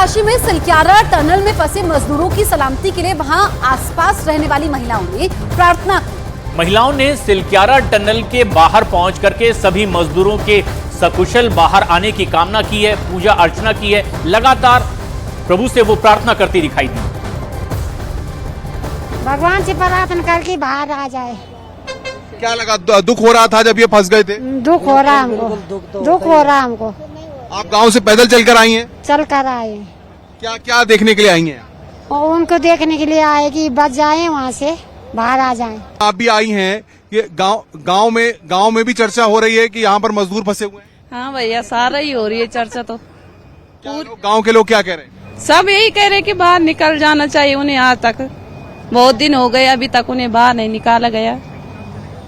उत्तरकाशी में सिलक्यारा टनल में फंसे मजदूरों की सलामती के लिए वहां आसपास रहने वाली महिलाओं ने प्रार्थना की। महिलाओं ने सिलक्यारा टनल के बाहर पहुंच करके सभी मजदूरों के सकुशल बाहर आने की कामना की है, पूजा अर्चना की है। लगातार प्रभु से वो प्रार्थना करती दिखाई दी। भगवान से प्रार्थना करके बाहर आ जाए। क्या लगा, दुख हो रहा था जब ये फंस गए थे? दुख हो रहा हमको, दुख हो रहा हमको। आप गांव से पैदल चलकर आई हैं? चल कर आए। क्या क्या देखने के लिए आई हैं? और उनको देखने के लिए आए कि बच जाए, वहाँ से बाहर आ जाएं। आप भी आई हैं कि गांव में भी चर्चा हो रही है कि यहाँ पर मजदूर फंसे हुए हैं। हाँ भैया, सारा ही हो रही है चर्चा। तो गांव के लोग क्या कह रहे हैं? सब यही कह रहे हैं कि बाहर निकल जाना चाहिए उन्हें। आज तक बहुत दिन हो गए, अभी तक उन्हें बाहर नहीं निकाला गया।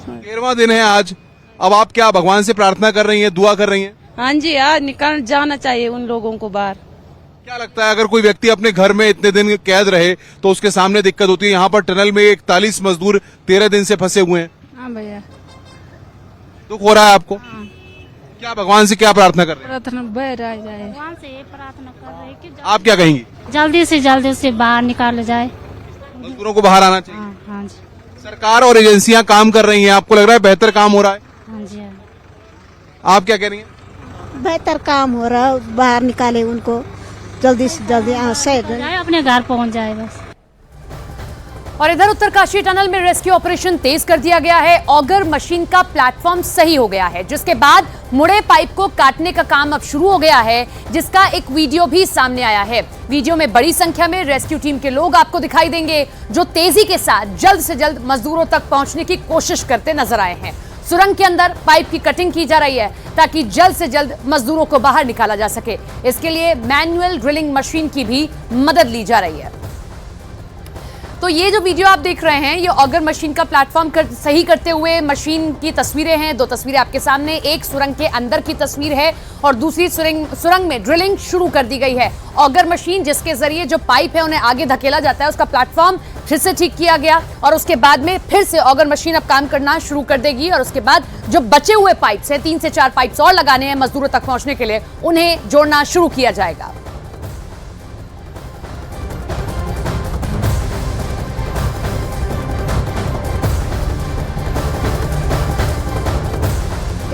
13वां दिन है आज। अब आप क्या भगवान से प्रार्थना कर रही हैं, दुआ कर रही हैं? हाँ जी, आज निकल जाना चाहिए उन लोगों को बाहर। क्या लगता है, अगर कोई व्यक्ति अपने घर में इतने दिन कैद रहे तो उसके सामने दिक्कत होती है? यहाँ पर टनल में 41 मजदूर 13 दिन से फंसे हुए हैं। हाँ भैया, दुख हो रहा है आपको? क्या भगवान से क्या प्रार्थना कर रहे हैं? प्रार्थना बाहर आ जाए। भगवान से प्रार्थना कर रहे हैं कि आप क्या कहेंगी? जल्दी से बाहर निकाल जाए। मजदूरों को बाहर आना चाहिए। हाँ जी, सरकार और एजेंसियां काम कर रही हैं, आपको लग रहा है बेहतर काम हो रहा है? हाँ जी। आप क्या कह रही हैं? बेहतर काम हो रहा है, बाहर निकाले उनको जल्दी से जल्दी अपने घर पहुंच जाए बस। और इधर उत्तरकाशी टनल में रेस्क्यू ऑपरेशन तेज कर दिया गया है। ऑगर मशीन का प्लेटफॉर्म सही हो गया है, जिसके बाद मुड़े पाइप को काटने का काम अब शुरू हो गया है, जिसका एक वीडियो भी सामने आया है। वीडियो में बड़ी संख्या में रेस्क्यू टीम के लोग आपको दिखाई देंगे, जो तेजी के साथ जल्द से जल्द मजदूरों तक पहुंचने की कोशिश करते नजर आए हैं। सुरंग के अंदर पाइप की कटिंग की जा रही है ताकि जल्द से जल्द मजदूरों को बाहर निकाला जा सके। इसके लिए मैनुअल ड्रिलिंग मशीन की भी मदद ली जा रही है। तो ये जो वीडियो आप देख रहे हैं, ये ऑगर मशीन का प्लेटफॉर्म सही करते हुए मशीन की तस्वीरें हैं। दो तस्वीरें आपके सामने, एक सुरंग के अंदर की तस्वीर है और दूसरी सुरंग में ड्रिलिंग शुरू कर दी गई है। ऑगर मशीन जिसके जरिए जो पाइप है उन्हें आगे धकेला जाता है, उसका प्लेटफॉर्म फिर से ठीक किया गया और उसके बाद में फिर से ऑगर मशीन अब काम करना शुरू कर देगी और उसके बाद जो बचे हुए पाइप्स हैं, 3 से 4 पाइप्स और लगाने हैं मजदूरों तक पहुंचने के लिए, उन्हें जोड़ना शुरू किया जाएगा।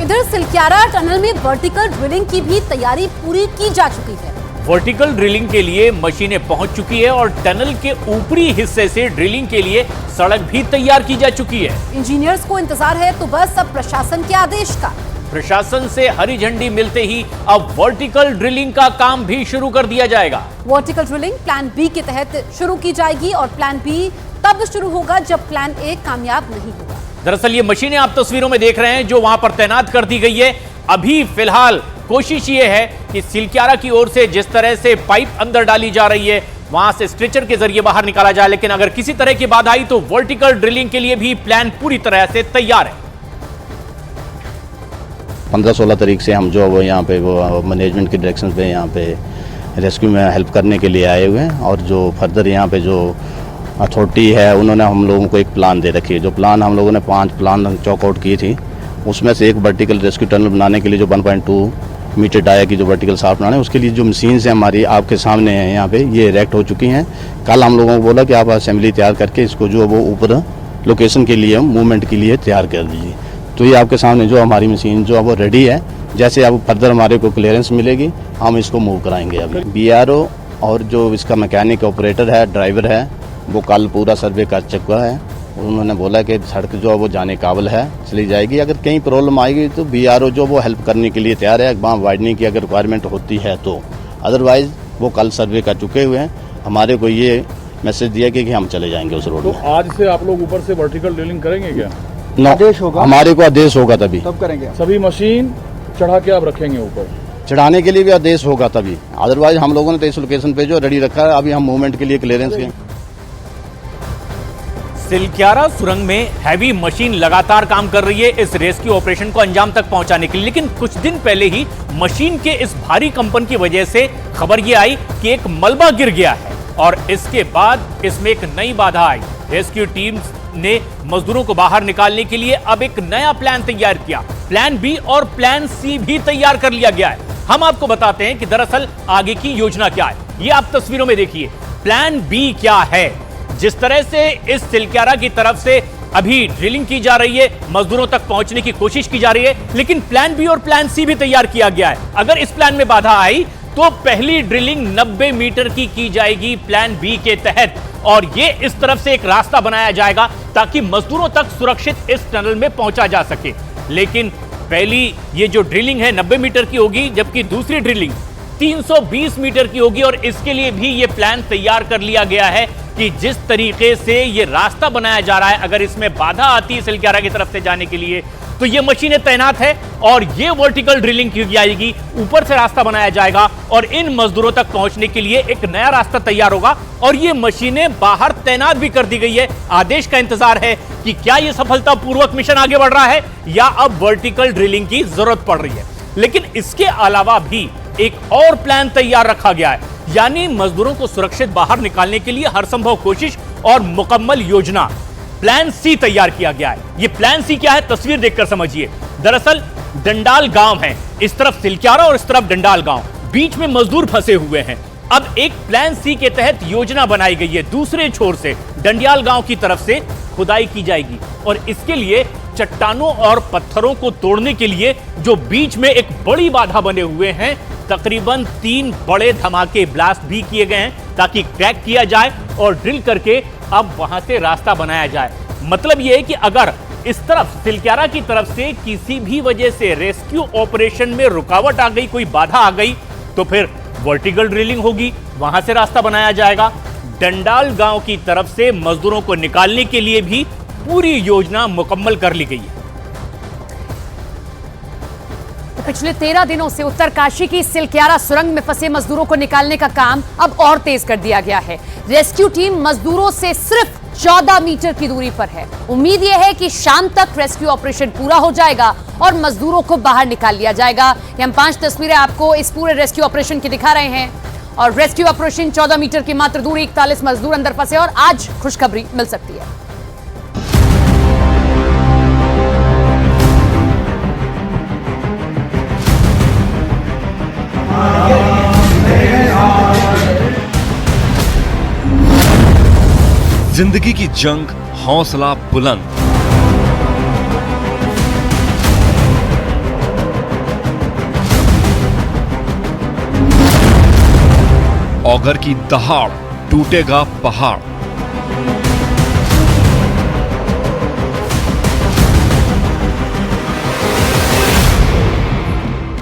इधर सिलक्यारा टनल में वर्टिकल ड्रिलिंग की भी तैयारी पूरी की जा चुकी है। वर्टिकल ड्रिलिंग के लिए मशीनें पहुंच चुकी है और टनल के ऊपरी हिस्से से ड्रिलिंग के लिए सड़क भी तैयार की जा चुकी है। इंजीनियर्स को इंतजार है तो बस अब प्रशासन के आदेश का। प्रशासन से हरी झंडी मिलते ही अब वर्टिकल ड्रिलिंग का काम भी शुरू कर दिया जाएगा। वर्टिकल ड्रिलिंग प्लान बी के तहत शुरू की जाएगी और प्लान बी तब शुरू होगा जब प्लान ए कामयाब नहीं होगा। दरअसल ये मशीनें आप तस्वीरों में देख रहे हैं जो वहां पर तैनात कर दी गई है। अभी फिलहाल कोशिश ये है कि सिलक्यारा की ओर से जिस तरह से पाइप अंदर डाली जा रही है, वहां से स्ट्रेचर के जरिए बाहर निकाला जाए, लेकिन अगर किसी तरह की बाधा आई तो वर्टिकल ड्रिलिंग के लिए भी प्लान पूरी तरह से तैयार है। 15-16 तारीख से हम जो वो यहाँ पे वो मैनेजमेंट के डायरेक्शन पे यहाँ पे रेस्क्यू में हेल्प करने के लिए आए हुए हैं और जो फर्दर यहाँ पे जो अथॉरिटी है उन्होंने हम लोगों को एक प्लान दे रखी है। जो प्लान हम लोगों ने 5 प्लान चॉक आउट की थी, उसमें से एक वर्टिकल रेस्क्यू टनल बनाने के लिए जो 1.2 मीटर डाया की जो वर्टिकल शाफ्ट बनाने, उसके लिए जो मशीन्स हैं हमारी आपके सामने हैं यहाँ पे, ये इरेक्ट हो चुकी हैं। कल हम लोगों को बोला कि आप असेंबली तैयार करके इसको जो वो ऊपर लोकेशन के लिए मूवमेंट के लिए तैयार कर दीजिए। तो ये आपके सामने जो हमारी मशीन जो वो रेडी है, जैसे अब फर्दर हमारे को क्लियरेंस मिलेगी हम इसको मूव कराएंगे। अभी BRO और जो इसका मैकेनिक ऑपरेटर है, ड्राइवर है, वो कल पूरा सर्वे कर चुका है। उन्होंने बोला कि सड़क जो है वो जाने काबिल है, चली जाएगी। अगर कहीं प्रॉब्लम आएगी तो BRO जो वो हेल्प करने के लिए तैयार है, वहाँ वाइडनिंग की अगर रिक्वायरमेंट होती है तो। अदरवाइज वो कल सर्वे कर चुके हुए हैं, हमारे को ये मैसेज दिया कि हम चले जाएंगे उस रोड में। तो आज से आप लोग ऊपर से वर्टिकल ड्रिलिंग करेंगे क्या? आदेश होगा, हमारे को आदेश होगा तभी तब करेंगे। सभी मशीन चढ़ा के आप रखेंगे ऊपर? चढ़ाने के लिए भी आदेश होगा तभी। अदरवाइज हम लोगों ने तो इस लोकेशन पे जो रेडी रखा है, अभी हम मूवमेंट के लिए क्लियरेंस के। सिलक्यारा सुरंग में हैवी मशीन लगातार काम कर रही है इस रेस्क्यू ऑपरेशन को अंजाम तक पहुंचाने के लिए, लेकिन कुछ दिन पहले ही मशीन के इस भारी कंपन की वजह से खबर यह आई कि एक मलबा गिर गया है और इसके बाद इसमें एक नई बाधा आई। रेस्क्यू टीम ने मजदूरों को बाहर निकालने के लिए अब एक नया प्लान तैयार किया। प्लान बी और प्लान सी भी तैयार कर लिया गया है। हम आपको बताते हैं कि दरअसल आगे की योजना क्या है। ये आप तस्वीरों में देखिए, प्लान बी क्या है। जिस तरह से इस सिलक्यारा की तरफ से अभी ड्रिलिंग की जा रही है, मजदूरों तक पहुंचने की कोशिश की जा रही है, लेकिन प्लान बी और प्लान सी भी तैयार किया गया है। अगर इस प्लान में बाधा आई तो पहली ड्रिलिंग 90 मीटर की जाएगी प्लान बी के तहत, और ये इस तरफ से एक रास्ता बनाया जाएगा ताकि मजदूरों तक सुरक्षित इस टनल में पहुंचा जा सके। लेकिन पहली ये जो ड्रिलिंग है 90 मीटर की होगी, जबकि दूसरी ड्रिलिंग 320 मीटर की होगी, और इसके लिए भी ये प्लान तैयार कर लिया गया है कि जिस तरीके से ये रास्ता बनाया जा रहा है, अगर इसमें बाधा आती है सिलक्यारा की तरफ से जाने के लिए तो ये मशीनें तैनात है और ये वर्टिकल ड्रिलिंग की जाएगी, ऊपर से रास्ता बनाया जाएगा और इन मजदूरों तक पहुंचने के लिए एक नया रास्ता तैयार होगा, और ये मशीनें बाहर तैनात भी कर दी गई है। आदेश का इंतजार है कि क्या ये सफलतापूर्वक मिशन आगे बढ़ रहा है या अब वर्टिकल ड्रिलिंग की जरूरत पड़ रही है। लेकिन इसके अलावा भी एक और प्लान तैयार रखा गया है, यानी मजदूरों को सुरक्षित बाहर निकालने के लिए हर संभव कोशिश और मुकम्मल योजना, प्लान सी तैयार किया गया है। ये प्लान सी क्या है, तस्वीर देखकर समझिए। दरअसल डंडाल गांव है, इस तरफ सिलक्यारा और इस तरफ डंडाल गांव, बीच में मजदूर फंसे हुए हैं। अब एक प्लान सी के तहत योजना बनाई गई है, दूसरे छोर से डंडियाल गांव की तरफ से खुदाई की जाएगी, और इसके लिए चट्टानों और पत्थरों को तोड़ने के लिए जो बीच में एक बड़ी बाधा बने हुए हैं, तकरीबन 3 बड़े धमाके ब्लास्ट भी किए गए हैं ताकि क्रैक किया जाए और ड्रिल करके अब वहां से रास्ता बनाया जाए। मतलब यह है कि अगर इस तरफ सिलक्यारा की तरफ से किसी भी वजह से रेस्क्यू ऑपरेशन में रुकावट आ गई, कोई बाधा आ गई, तो फिर वर्टिकल ड्रिलिंग होगी, वहां से रास्ता बनाया जाएगा। डंडाल गांव की तरफ से मजदूरों को निकालने के लिए भी पूरी योजना मुकम्मल कर ली गई है। पिछले 13 दिनों से उत्तरकाशी की सिलक्यारा सुरंग में फंसे मजदूरों को निकालने का काम अब और तेज कर दिया गया है। रेस्क्यू टीम मजदूरों से सिर्फ 14 मीटर की दूरी पर है। उम्मीद यह है कि शाम तक रेस्क्यू ऑपरेशन पूरा हो जाएगा और मजदूरों को बाहर निकाल लिया जाएगा। हम 5 तस्वीरें आपको इस पूरे रेस्क्यू ऑपरेशन की दिखा रहे हैं, और रेस्क्यू ऑपरेशन 14 मीटर की मात्र दूरी, 41 मजदूर अंदर फंसे, और आज खुशखबरी मिल सकती है। जिंदगी की जंग, हौसला बुलंद। ऑगर की दहाड़, टूटेगा पहाड़।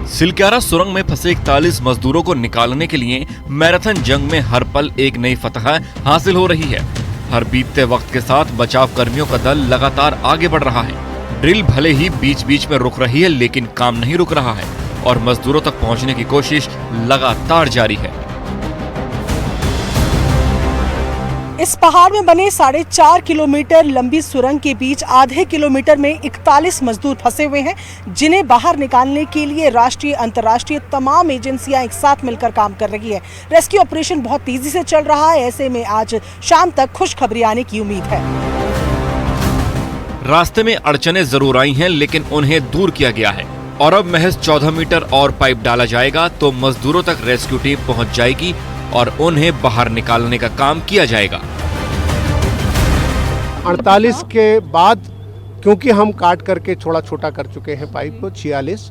सिलक्यारा सुरंग में फंसे 41 मजदूरों को निकालने के लिए मैराथन जंग में हर पल एक नई फतह हासिल हो रही है। हर बीतते वक्त के साथ बचाव कर्मियों का दल लगातार आगे बढ़ रहा है। ड्रिल भले ही बीच बीच में रुक रही है, लेकिन काम नहीं रुक रहा है और मजदूरों तक पहुंचने की कोशिश लगातार जारी है। इस पहाड़ में बने 4.5 किलोमीटर लंबी सुरंग के बीच आधे किलोमीटर में 41 मजदूर फंसे हुए हैं, जिन्हें बाहर निकालने के लिए राष्ट्रीय अंतर्राष्ट्रीय तमाम एजेंसियां एक साथ मिलकर काम कर रही है। रेस्क्यू ऑपरेशन बहुत तेजी से चल रहा है, ऐसे में आज शाम तक खुशखबरी आने की उम्मीद है। रास्ते में अड़चनें जरूर आई हैं, लेकिन उन्हें दूर किया गया है और अब महज 14 मीटर और पाइप डाला जाएगा तो मजदूरों तक रेस्क्यू टीम पहुंच जाएगी और उन्हें बाहर निकालने का काम किया जाएगा। 48 के बाद, क्योंकि हम काट करके थोड़ा छोटा कर चुके हैं पाइप को, 46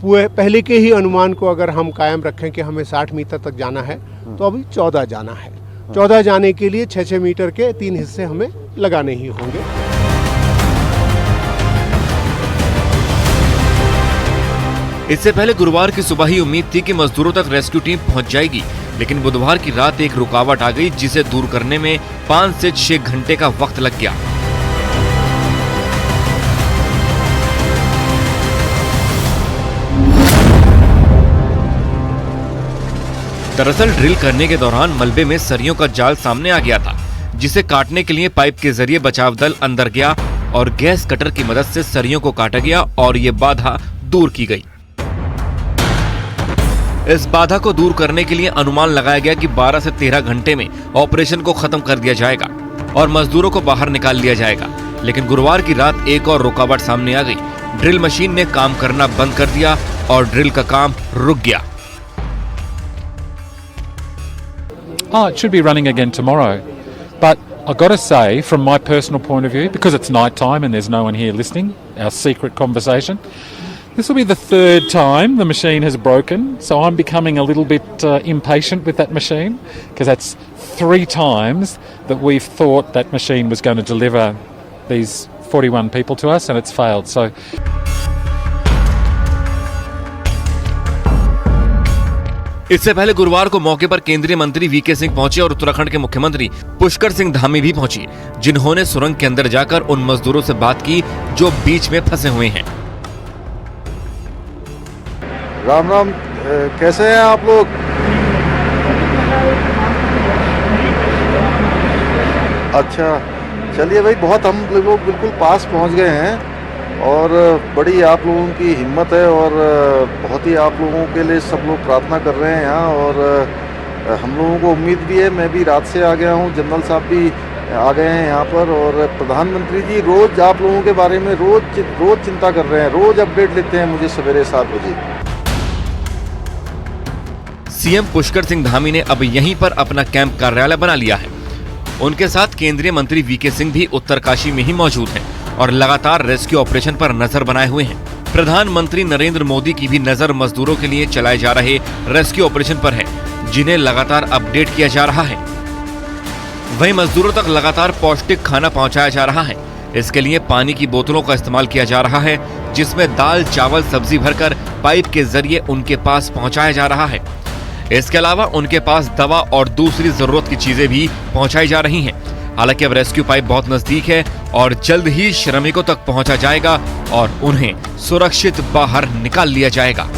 पहले के ही अनुमान को अगर हम कायम रखें कि हमें 60 मीटर तक जाना है, तो अभी 14 जाना है। 14 जाने के लिए 6-6 मीटर के 3 हिस्से हमें लगाने ही होंगे। इससे पहले गुरुवार की सुबह ही उम्मीद थी कि मजदूरों तक रेस्क्यू टीम पहुंच जाएगी, लेकिन बुधवार की रात एक रुकावट आ गई, जिसे दूर करने में 5 से 6 घंटे का वक्त लग गया। दरअसल ड्रिल करने के दौरान मलबे में सरियों का जाल सामने आ गया था, जिसे काटने के लिए पाइप के जरिए बचाव दल अंदर गया और गैस कटर की मदद से सरियों को काटा गया और ये बाधा दूर की गई। इस बाधा को दूर करने के लिए अनुमान लगाया गया कि 12 से 13 घंटे में ऑपरेशन को खत्म कर दिया जाएगा और मजदूरों को बाहर निकाल लिया जाएगा। लेकिन गुरुवार की रात एक और रुकावट सामने आ गई। ड्रिल मशीन ने काम करना बंद कर दिया और ड्रिल का काम रुक गया। Oh, it should be running again tomorrow. But I've got to say, from my personal point of view, because it's night time and there's no one here listening, our secret conversation, this will be the third time the machine has broken. So I'm becoming a little bit impatient with that machine, because that's 3 times that we've thought that machine was going to deliver these 41 people to us and it's failed. So इससे पहले गुरुवार को मौके पर केंद्रीय मंत्री VK Singh पहुंचे और उत्तराखंड के मुख्यमंत्री पुष्कर सिंह धामी भी पहुंची, जिन्होंने सुरंग के अंदर जाकर उन मजदूरों से बात की जो बीच में फंसे हुए हैं। राम राम, कैसे हैं आप लोग? अच्छा, चलिए भाई, बहुत हम लोग बिल्कुल पास पहुंच गए हैं और बड़ी आप लोगों की हिम्मत है और बहुत ही आप लोगों के लिए सब लोग प्रार्थना कर रहे हैं यहाँ, और हम लोगों को उम्मीद भी है। मैं भी रात से आ गया हूँ, जनरल साहब भी आ गए हैं यहाँ पर, और प्रधानमंत्री जी रोज़ आप लोगों के बारे में रोज़ चिंता कर रहे हैं, रोज़ अपडेट लेते हैं मुझे सवेरे 7 बजे। सीएम पुष्कर सिंह धामी ने अब यहीं पर अपना कैंप कार्यालय बना लिया है। उनके साथ केंद्रीय मंत्री वीके सिंह भी उत्तरकाशी में ही मौजूद हैं और लगातार रेस्क्यू ऑपरेशन पर नजर बनाए हुए हैं। प्रधानमंत्री नरेंद्र मोदी की भी नजर मजदूरों के लिए चलाए जा रहे रेस्क्यू ऑपरेशन पर है, जिन्हें लगातार अपडेट किया जा रहा है। वहीं मजदूरों तक लगातार पौष्टिक खाना पहुंचाया जा रहा है। इसके लिए पानी की बोतलों का इस्तेमाल किया जा रहा है, जिसमें दाल, चावल, सब्जी भरकर पाइप के जरिए उनके पास पहुंचाया जा रहा है। इसके अलावा उनके पास दवा और दूसरी जरूरत की चीजें भी पहुंचाई जा रही हैं। हालांकि अब रेस्क्यू पाइप बहुत नजदीक है और जल्द ही श्रमिकों तक पहुंचा जाएगा और उन्हें सुरक्षित बाहर निकाल लिया जाएगा।